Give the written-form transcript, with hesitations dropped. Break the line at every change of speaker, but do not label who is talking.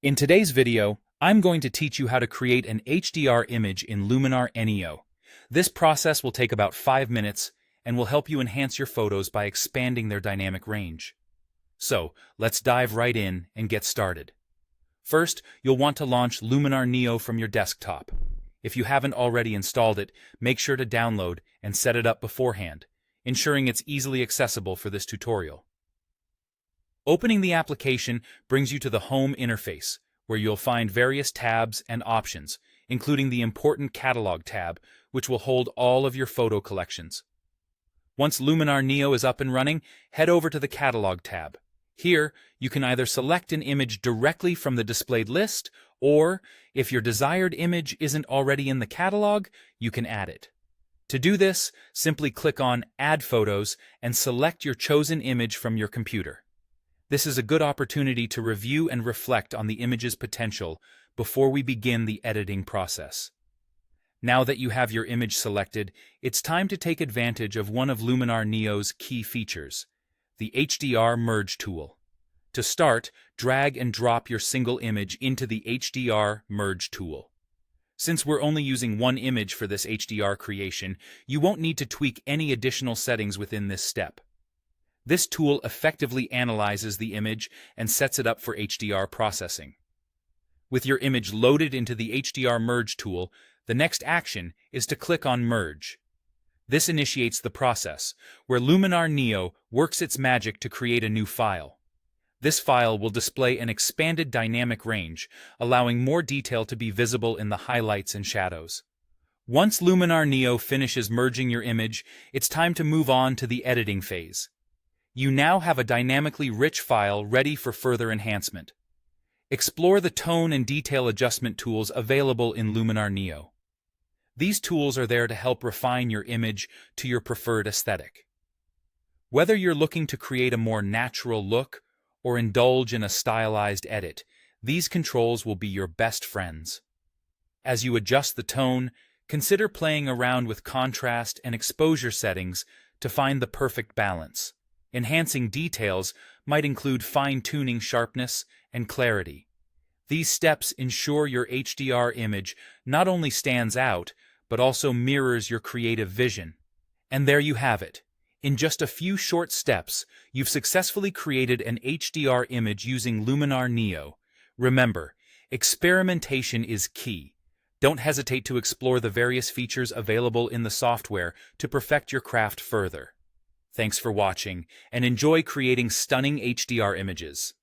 In today's video, I'm going to teach you how to create an HDR image in Luminar Neo. This process will take about 5 minutes and will help you enhance your photos by expanding their dynamic range. So, let's dive right in and get started. First, you'll want to launch Luminar Neo from your desktop. If you haven't already installed it, make sure to download and set it up beforehand, ensuring it's easily accessible for this tutorial. Opening the application brings you to the home interface, where you'll find various tabs and options, including the important Catalog tab, which will hold all of your photo collections. Once Luminar Neo is up and running, head over to the Catalog tab. Here, you can either select an image directly from the displayed list, or, if your desired image isn't already in the catalog, you can add it. To do this, simply click on Add Photos and select your chosen image from your computer. This is a good opportunity to review and reflect on the image's potential before we begin the editing process. Now that you have your image selected, it's time to take advantage of one of Luminar Neo's key features, the HDR Merge tool. To start, drag and drop your single image into the HDR Merge tool. Since we're only using one image for this HDR creation, you won't need to tweak any additional settings within this step. This tool effectively analyzes the image and sets it up for HDR processing. With your image loaded into the HDR Merge tool, the next action is to click on Merge. This initiates the process, where Luminar Neo works its magic to create a new file. This file will display an expanded dynamic range, allowing more detail to be visible in the highlights and shadows. Once Luminar Neo finishes merging your image, it's time to move on to the editing phase. You now have a dynamically rich file ready for further enhancement. Explore the tone and detail adjustment tools available in Luminar Neo. These tools are there to help refine your image to your preferred aesthetic. Whether you're looking to create a more natural look or indulge in a stylized edit, these controls will be your best friends. As you adjust the tone, consider playing around with contrast and exposure settings to find the perfect balance. Enhancing details might include fine-tuning sharpness and clarity. These steps ensure your HDR image not only stands out, but also mirrors your creative vision. And there you have it. In just a few short steps, you've successfully created an HDR image using Luminar Neo. Remember, experimentation is key. Don't hesitate to explore the various features available in the software to perfect your craft further. Thanks for watching, and enjoy creating stunning HDR images.